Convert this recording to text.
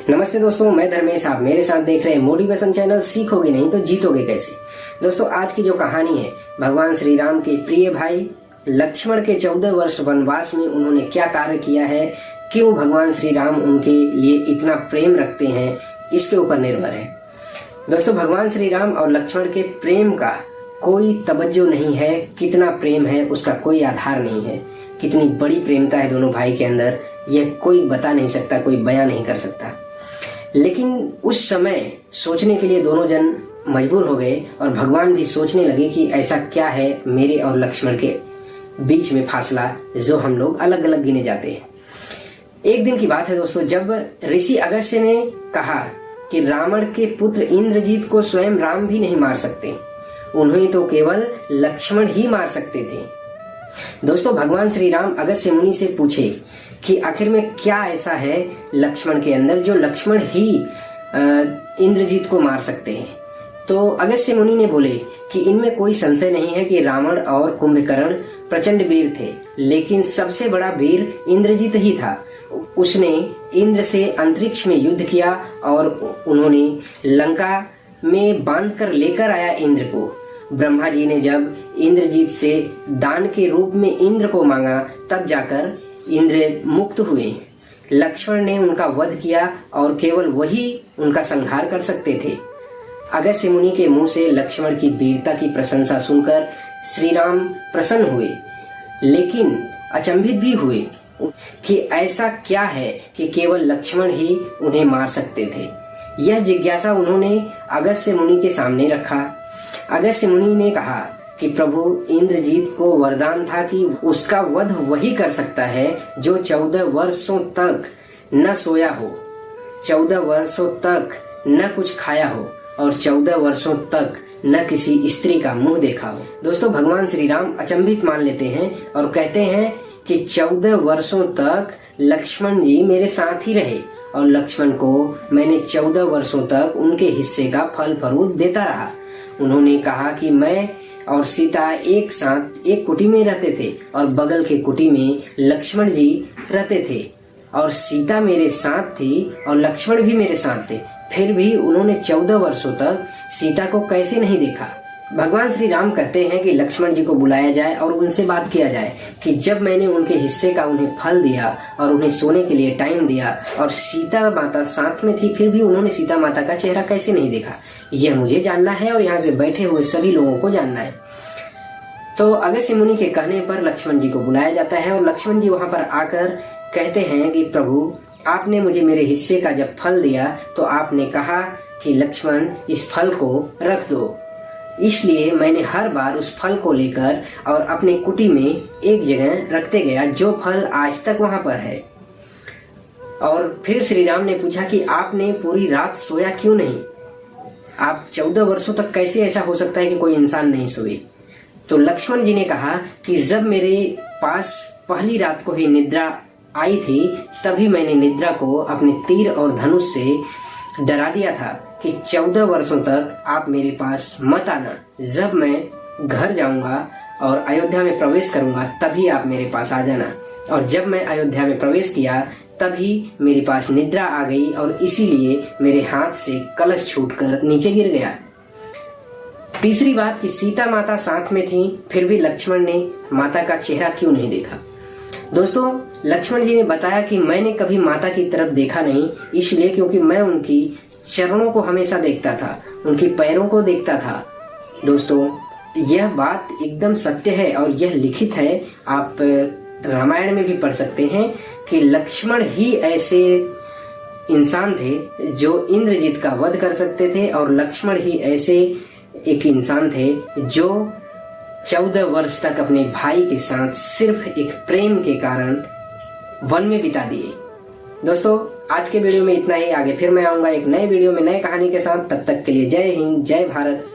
नमस्ते दोस्तों, मैं धर्मेश। आप मेरे साथ देख रहे हैं मोटिवेशन चैनल सीखोगे नहीं तो जीतोगे कैसे। दोस्तों, आज की जो कहानी है भगवान श्री राम के प्रिय भाई लक्ष्मण के 14 वर्ष वनवास में उन्होंने क्या कार्य किया है, क्यों भगवान श्री राम उनके लिए इतना प्रेम रखते हैं, इसके ऊपर निर्भर है। दोस्तों, भगवान श्री राम और लक्ष्मण के प्रेम का कोई तवज्जो नहीं है, कितना प्रेम है उसका कोई आधार नहीं है। कितनी बड़ी प्रेमता है दोनों भाई के अंदर, यह कोई बता नहीं सकता, कोई बयां नहीं कर सकता। लेकिन उस समय सोचने के लिए दोनों जन मजबूर हो गए और भगवान भी सोचने लगे कि ऐसा क्या है मेरे और लक्ष्मण के बीच में फासला जो हम लोग अलग अलग गिने जाते हैं। एक दिन की बात है दोस्तों, जब ऋषि अगस्त्य ने कहा कि रावण के पुत्र इंद्रजीत को स्वयं राम भी नहीं मार सकते, उन्हें तो केवल लक्ष्मण ही मार सकते थे। दोस्तों, भगवान श्री राम अगस्त्य मुनि से पूछे कि आखिर में क्या ऐसा है लक्ष्मण के अंदर जो लक्ष्मण ही इंद्रजीत को मार सकते हैं। तो अगस्त्य मुनि ने बोले कि इनमें कोई संशय नहीं है कि रावण और कुंभकर्ण प्रचंड वीर थे, लेकिन सबसे बड़ा वीर इंद्रजीत ही था। उसने इंद्र से अंतरिक्ष में युद्ध किया और उन्होंने लंका में बांधकर लेकर आया इंद्र को। ब्रह्मा जी ने जब इंद्रजीत से दान के रूप में इंद्र को मांगा, तब जाकर इंद्र मुक्त हुए। लक्ष्मण ने उनका वध किया और केवल वही उनका संहार कर सकते थे। अगस्त्य मुनि के मुंह से लक्ष्मण की वीरता की प्रशंसा सुनकर श्री राम प्रसन्न हुए, लेकिन अचंभित भी हुए कि ऐसा क्या है कि केवल लक्ष्मण ही उन्हें मार सकते थे। यह जिज्ञासा उन्होंने अगस्त्य मुनि के सामने रखा। अगस्त्य मुनि ने कहा कि प्रभु, इंद्रजीत को वरदान था कि उसका वध वही कर सकता है जो 14 वर्षों तक न सोया हो, 14 वर्षों तक न कुछ खाया हो और 14 वर्षों तक न किसी स्त्री का मुंह देखा हो। दोस्तों, भगवान श्री राम अचंभित मान लेते हैं और कहते हैं कि 14 वर्षों तक लक्ष्मण जी मेरे साथ ही रहे और लक्ष्मण को मैंने 14 वर्षों तक उनके हिस्से का फल फरूट देता रहा। उन्होंने कहा कि मैं और सीता एक साथ एक कुटी में रहते थे और बगल के कुटी में लक्ष्मण जी रहते थे और सीता मेरे साथ थी और लक्ष्मण भी मेरे साथ थे। फिर भी उन्होंने 14 वर्षों तक सीता को कैसे नहीं देखा। भगवान श्री राम कहते हैं कि लक्ष्मण जी को बुलाया जाए और उनसे बात किया जाए कि जब मैंने उनके हिस्से का उन्हें फल दिया और उन्हें सोने के लिए टाइम दिया और सीता माता साथ में थी, फिर भी उन्होंने सीता माता का चेहरा कैसे नहीं देखा, यह मुझे जानना है और यहाँ के बैठे हुए सभी लोगों को जानना है। तो अगस्त्य मुनि के कहने पर लक्ष्मण जी को बुलाया जाता है और लक्ष्मण जी वहां पर आकर कहते हैं कि प्रभु, आपने मुझे मेरे हिस्से का जब फल दिया तो आपने कहा कि लक्ष्मण इस फल को रख दो, इसलिए मैंने हर बार उस फल को लेकर और अपने कुटी में एक जगह रखते गया, जो फल आज तक वहां पर है। और फिर श्री राम ने पूछा कि आपने पूरी रात सोया क्यों नहीं, आप 14 वर्षों तक कैसे ऐसा हो सकता है कि कोई इंसान नहीं सोए। तो लक्ष्मण जी ने कहा कि जब मेरे पास पहली रात को ही निद्रा आई थी, तभी मैंने निद्रा को अपने तीर और धनुष से डरा दिया था कि 14 वर्षों तक आप मेरे पास मत आना। जब मैं घर जाऊंगा और अयोध्या में प्रवेश करूंगा तभी आप मेरे पास आ जाना। और जब मैं अयोध्या में प्रवेश किया तभी मेरे पास निद्रा आ गई और इसीलिए मेरे हाथ से कलश छूटकर नीचे गिर गया। तीसरी बात कि सीता माता साथ में थी, फिर भी लक्ष्मण ने माता का चेहरा क्यों नहीं देखा। दोस्तों, लक्ष्मण जी ने बताया कि मैंने कभी माता की तरफ देखा नहीं, इसलिए क्योंकि मैं उनकी चरणों को हमेशा देखता था, उनकी पैरों को देखता था। दोस्तों, यह बात एकदम सत्य है और यह लिखित है, आप रामायण में भी पढ़ सकते हैं कि लक्ष्मण ही ऐसे इंसान थे जो इंद्रजीत का वध कर सकते थे और लक्ष्मण ही ऐसे एक इंसान थे जो 14 वर्ष तक अपने भाई के साथ सिर्फ एक प्रेम के कारण वन में बिता दिए। दोस्तों, आज के वीडियो में इतना ही। आगे फिर मैं आऊंगा एक नए वीडियो में नए कहानी के साथ। तब तक के लिए जय हिंद, जय भारत।